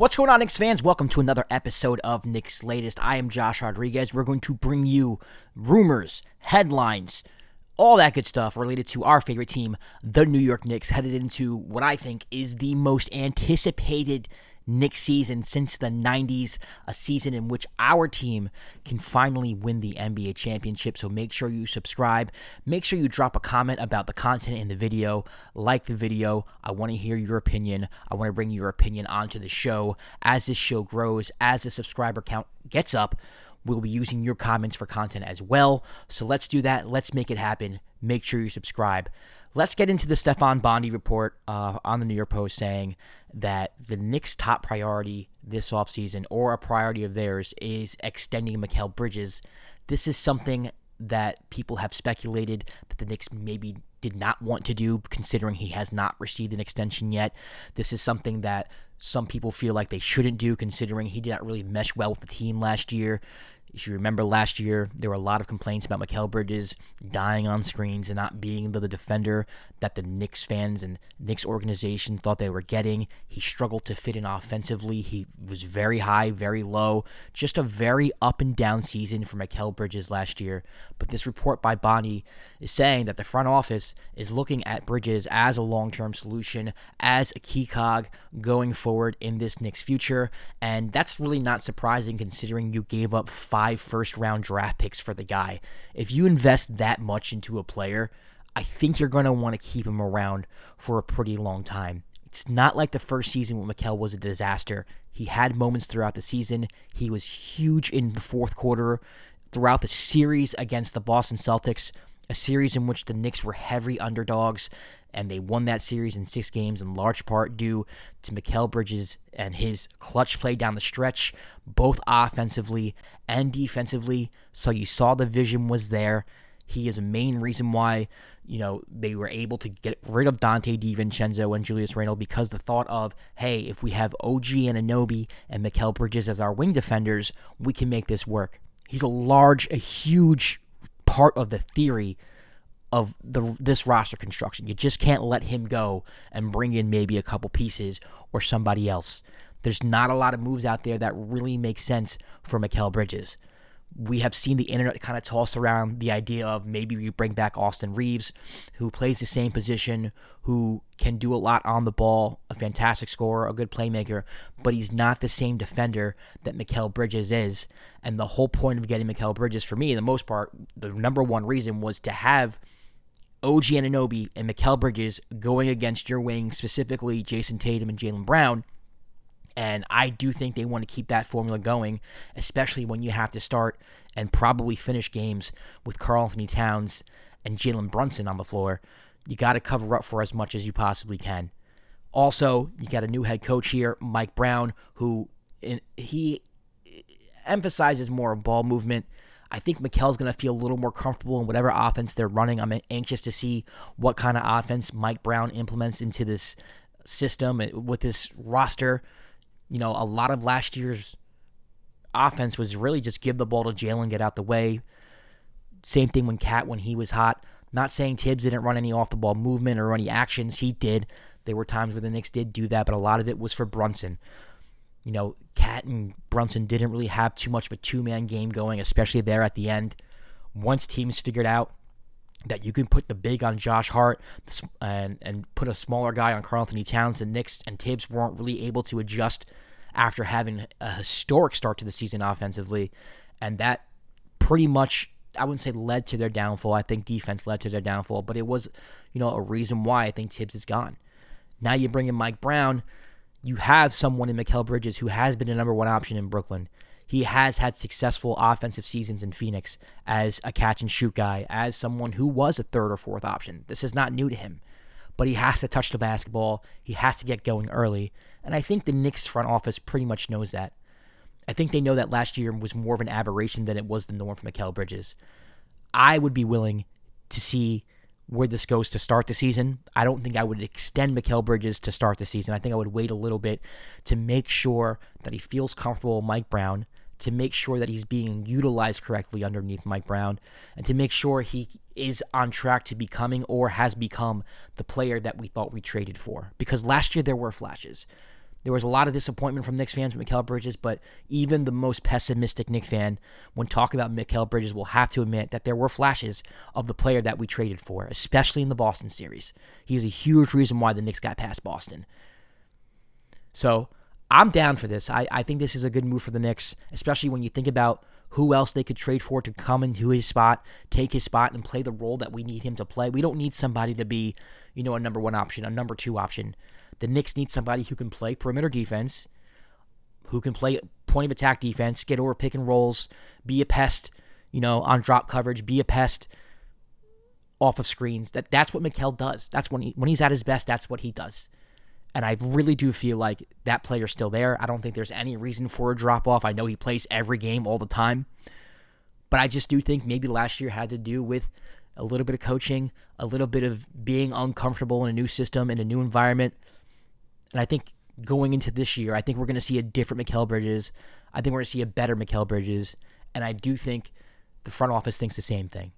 What's going on, Knicks fans? Welcome to another episode of Knicks Latest. I am Josh Rodriguez. We're going to bring you rumors, headlines, all that good stuff related to our favorite team, the New York Knicks, headed into what I think is the most anticipated Knicks season since the 90s, a season in which our team can finally win the NBA championship. So make sure you subscribe. Make sure you drop a comment about the content in the video. Like the video. I want to hear your opinion. I want to bring your opinion onto the show. As this show grows, as the subscriber count gets up, we'll be using your comments for content as well. So let's do that. Let's make it happen. Make sure you subscribe. Let's get into the Stefan Bondy report on the New York Post saying that the Knicks' top priority this offseason, or a priority of theirs, is extending Mikal Bridges. This is something that people have speculated that the Knicks maybe did not want to do, considering he has not received an extension yet. This is something that some people feel like they shouldn't do, considering he did not really mesh well with the team last year. If you remember last year, there were a lot of complaints about Mikal Bridges dying on screens and not being the defender that the Knicks fans and Knicks organization thought they were getting. He struggled to fit in offensively. He was very high, very low. Just a very up and down season for Mikal Bridges last year. But this report by Bonnie is saying that the front office is looking at Bridges as a long-term solution, as a key cog going forward in this Knicks future. And that's really not surprising, considering you gave up 5 first-round draft picks for the guy. If you invest that much into a player, I think you're going to want to keep him around for a pretty long time. It's not like the first season when Mikal was a disaster. He had moments throughout the season. He was huge in the fourth quarter throughout the series against the Boston Celtics, a series in which the Knicks were heavy underdogs, and they won that series in 6 games in large part due to Mikal Bridges and his clutch play down the stretch, both offensively and defensively. So you saw the vision was there. He is a main reason why, they were able to get rid of Dante DiVincenzo and Julius Randle, because the thought of, hey, if we have OG Anunoby and Mikal Bridges as our wing defenders, we can make this work. He's a huge part of the theory of this roster construction. You just can't let him go and bring in maybe a couple pieces or somebody else. There's not a lot of moves out there that really make sense for Mikal Bridges. We have seen the internet kind of toss around the idea of maybe we bring back Austin Reeves, who plays the same position, who can do a lot on the ball, a fantastic scorer, a good playmaker, but he's not the same defender that Mikal Bridges is. And the whole point of getting Mikal Bridges, for me, the most part, the number one reason was to have OG Anunoby and Mikal Bridges going against your wing, specifically Jason Tatum and Jaylen Brown. And I do think they want to keep that formula going, especially when you have to start and probably finish games with Karl-Anthony Towns and Jalen Brunson on the floor. You got to cover up for as much as you possibly can. Also, you got a new head coach here, Mike Brown, who he emphasizes more ball movement. I think Mikal's going to feel a little more comfortable in whatever offense they're running. I'm anxious to see what kind of offense Mike Brown implements into this system with this roster. A lot of last year's offense was really just give the ball to Jalen, get out the way. Same thing when he was hot. Not saying Tibbs didn't run any off-the-ball movement or any actions. He did. There were times where the Knicks did do that, but a lot of it was for Brunson. Cat and Brunson didn't really have too much of a two-man game going, especially there at the end. Once teams figured out that you can put the big on Josh Hart and put a smaller guy on Karl-Anthony Towns, and Knicks and Tibbs weren't really able to adjust after having a historic start to the season offensively. And that pretty much, I wouldn't say led to their downfall. I think defense led to their downfall, but it was, a reason why I think Tibbs is gone. Now you bring in Mike Brown. You have someone in Mikal Bridges who has been a number one option in Brooklyn. He has had successful offensive seasons in Phoenix as a catch-and-shoot guy, as someone who was a third or fourth option. This is not new to him. But he has to touch the basketball. He has to get going early. And I think the Knicks front office pretty much knows that. I think they know that last year was more of an aberration than it was the norm for Mikal Bridges. I would be willing to see where this goes to start the season. I don't think I would extend Mikal Bridges to start the season. I think I would wait a little bit to make sure that he feels comfortable with Mike Brown, to make sure that he's being utilized correctly underneath Mike Brown, and to make sure he is on track to becoming or has become the player that we thought we traded for. Because last year there were flashes. There was a lot of disappointment from Knicks fans with Mikal Bridges, but even the most pessimistic Knicks fan, when talking about Mikal Bridges, will have to admit that there were flashes of the player that we traded for, especially in the Boston series. He was a huge reason why the Knicks got past Boston. So I'm down for this. I think this is a good move for the Knicks, especially when you think about who else they could trade for to come into his spot, take his spot, and play the role that we need him to play. We don't need somebody to be, a number one option, a number two option. The Knicks need somebody who can play perimeter defense, who can play point of attack defense, get over pick and rolls, be a pest, on drop coverage, be a pest off of screens. That's what Mikal does. That's when he's at his best, that's what he does. And I really do feel like that player's still there. I don't think there's any reason for a drop-off. I know he plays every game all the time. But I just do think maybe last year had to do with a little bit of coaching, a little bit of being uncomfortable in a new system, in a new environment. And I think going into this year, I think we're going to see a different Mikal Bridges. I think we're going to see a better Mikal Bridges. And I do think the front office thinks the same thing.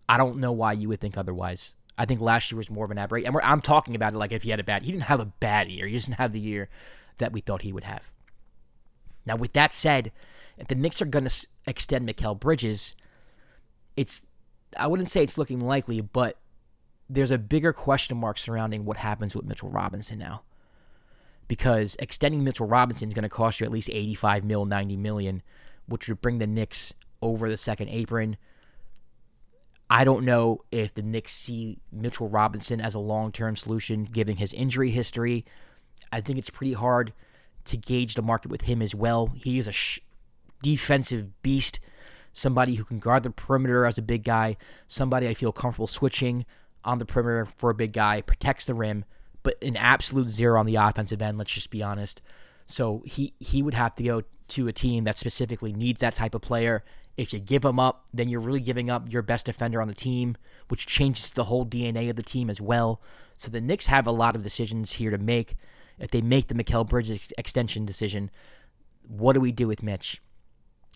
I don't know why you would think otherwise. I think last year was more of an aberration. And I'm talking about it like if he didn't have a bad year. He doesn't have the year that we thought he would have. Now, with that said, if the Knicks are going to extend Mikal Bridges, I wouldn't say it's looking likely, but there's a bigger question mark surrounding what happens with Mitchell Robinson now. Because extending Mitchell Robinson is going to cost you at least $85 million, $90 million, which would bring the Knicks over the second apron. I don't know if the Knicks see Mitchell Robinson as a long-term solution, given his injury history. I think it's pretty hard to gauge the market with him as well. He is a defensive beast, somebody who can guard the perimeter as a big guy, somebody I feel comfortable switching on the perimeter for a big guy, protects the rim, but an absolute zero on the offensive end, let's just be honest. So he would have to go to a team that specifically needs that type of player. If you give him up, then you're really giving up your best defender on the team, which changes the whole DNA of the team as well. So the Knicks have a lot of decisions here to make. If they make the Mikal Bridges extension decision, what do we do with Mitch?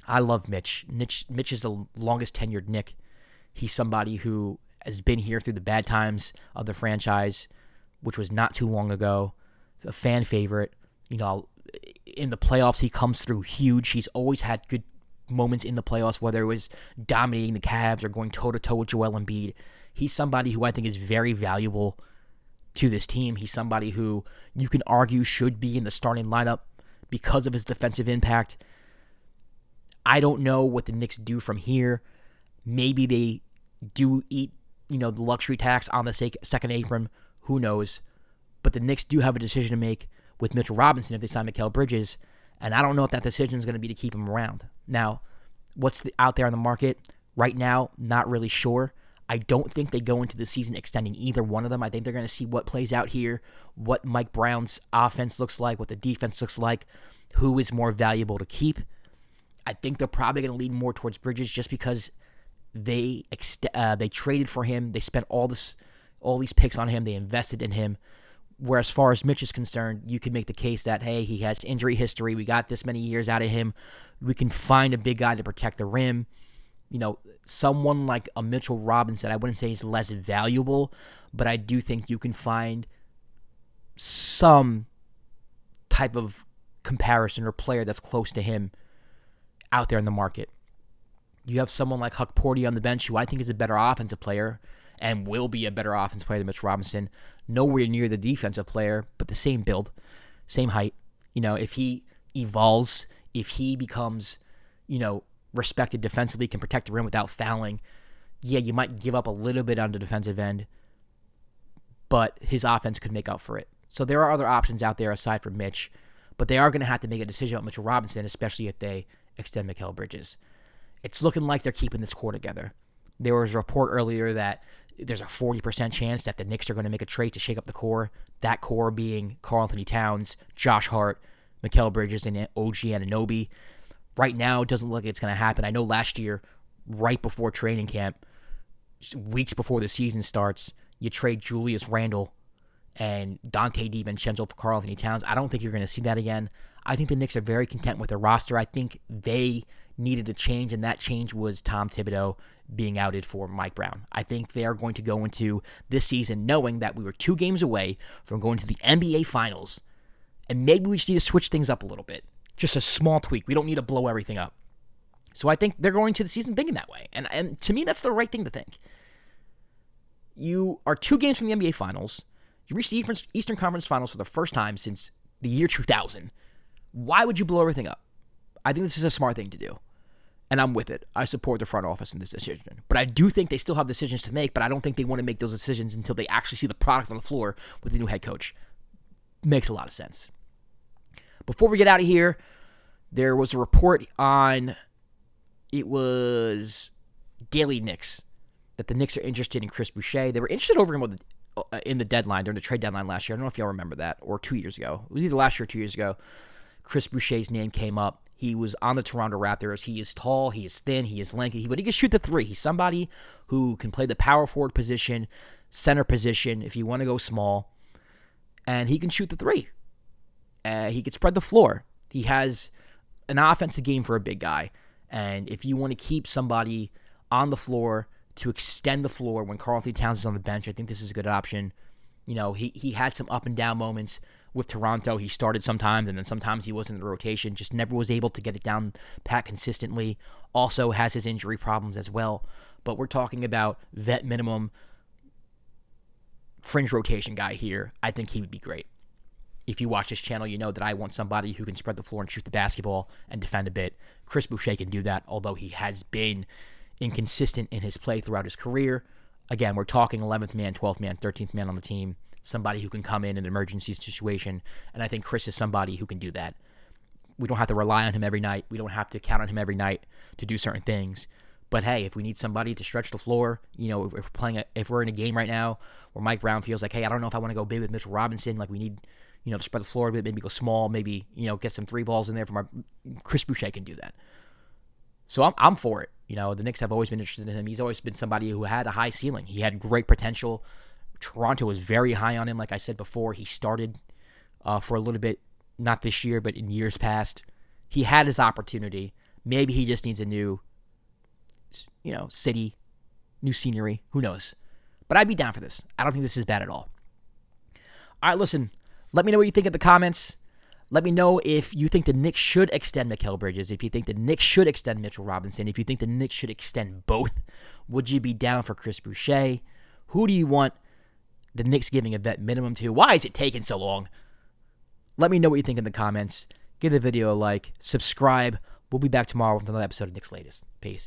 I love Mitch. Mitch is the longest tenured Knick. He's somebody who has been here through the bad times of the franchise, which was not too long ago. A fan favorite. In the playoffs, he comes through huge. He's always had good moments in the playoffs, whether it was dominating the Cavs or going toe-to-toe with Joel Embiid. He's somebody who I think is very valuable to this team. He's somebody who you can argue should be in the starting lineup because of his defensive impact. I don't know what the Knicks do from here. Maybe they do eat, the luxury tax on the second apron. Who knows? But the Knicks do have a decision to make with Mitchell Robinson if they sign Mikal Bridges, and I don't know if that decision is going to be to keep him around. Now, what's out there on the market right now? Not really sure. I don't think they go into the season extending either one of them. I think they're going to see what plays out here, what Mike Brown's offense looks like, what the defense looks like, who is more valuable to keep. I think they're probably going to lean more towards Bridges just because they traded for him. They spent all these picks on him. They invested in him. Where as far as Mitch is concerned, you can make the case that, hey, he has injury history. We got this many years out of him. We can find a big guy to protect the rim. Someone like a Mitchell Robinson, I wouldn't say he's less valuable, but I do think you can find some type of comparison or player that's close to him out there in the market. You have someone like Huck Porty on the bench, who I think is a better offensive player and will be a better offensive player than Mitch Robinson. Nowhere near the defensive player, but the same build, same height. If he evolves, if he becomes, respected defensively, can protect the rim without fouling, yeah, you might give up a little bit on the defensive end, but his offense could make up for it. So there are other options out there aside from Mitch, but they are going to have to make a decision about Mitchell Robinson, especially if they extend Mikal Bridges. It's looking like they're keeping this core together. There was a report earlier that there's a 40% chance that the Knicks are going to make a trade to shake up the core. That core being Karl-Anthony Towns, Josh Hart, Mikal Bridges, and OG Anunoby. Right now, it doesn't look like it's going to happen. I know last year, right before training camp, weeks before the season starts, you trade Julius Randle and Dante DiVincenzo for Karl-Anthony Towns. I don't think you're going to see that again. I think the Knicks are very content with their roster. I think they needed a change, and that change was Tom Thibodeau being outed for Mike Brown. I think they are going to go into this season knowing that we were 2 games away from going to the NBA Finals, And maybe we just need to switch things up a little bit. Just a small tweak. We don't need to blow everything up. So I think they're going to the season thinking that way. And to me, that's the right thing to think. You are 2 games from the NBA Finals. You reached the Eastern Conference Finals for the first time since the year 2000. Why would you blow everything up? I think this is a smart thing to do. And I'm with it. I support the front office in this decision. But I do think they still have decisions to make, but I don't think they want to make those decisions until they actually see the product on the floor with the new head coach. Makes a lot of sense. Before we get out of here, there was a report on, it was Daily Knicks, that the Knicks are interested in Chris Boucher. They were interested over him in the deadline, during the trade deadline last year. I don't know if y'all remember that, or 2 years ago. It was either last year or 2 years ago. Chris Boucher's name came up. He was on the Toronto Raptors. He is tall, he is thin, he is lanky, but he can shoot the three. He's somebody who can play the power forward position, center position, if you want to go small, and he can shoot the three. He can spread the floor. He has an offensive game for a big guy, and if you want to keep somebody on the floor to extend the floor when Karl-Anthony Towns is on the bench, I think this is a good option. You know, he had some up and down moments with Toronto. He started sometimes, and then sometimes he wasn't in the rotation. Just never was able to get it down pat consistently. Also has his injury problems as well. But we're talking about vet minimum fringe rotation guy here. I think he would be great. If you watch this channel, you know that I want somebody who can spread the floor and shoot the basketball and defend a bit. Chris Boucher can do that, although he has been inconsistent in his play throughout his career. Again, we're talking 11th man, 12th man, 13th man on the team. Somebody who can come in an emergency situation, and I think Chris is somebody who can do that. We don't have to rely on him every night. We don't have to count on him every night to do certain things. But hey, if we need somebody to stretch the floor, you know, if we're in a game right now where Mike Brown feels like, hey, I don't know if I want to go big with Mitchell Robinson, like we need, you know, to spread the floor a bit, maybe go small, maybe, you know, get some 3 balls in there from Chris Boucher can do that. So I'm for it. You know, the Knicks have always been interested in him. He's always been somebody who had a high ceiling. He had great potential. Toronto was very high on him. Like I said before, he started for a little bit, not this year, but in years past. He had his opportunity. Maybe he just needs a new, you know, city, new scenery. Who knows? But I'd be down for this. I don't think this is bad at all. All right, listen. Let me know what you think in the comments. Let me know if you think the Knicks should extend Mikal Bridges, if you think the Knicks should extend Mitchell Robinson, if you think the Knicks should extend both. Would you be down for Chris Boucher? Who do you want the Knicks giving a vet minimum to? Why is it taking so long? Let me know what you think in the comments. Give the video a like. Subscribe. We'll be back tomorrow with another episode of Knicks Latest. Peace.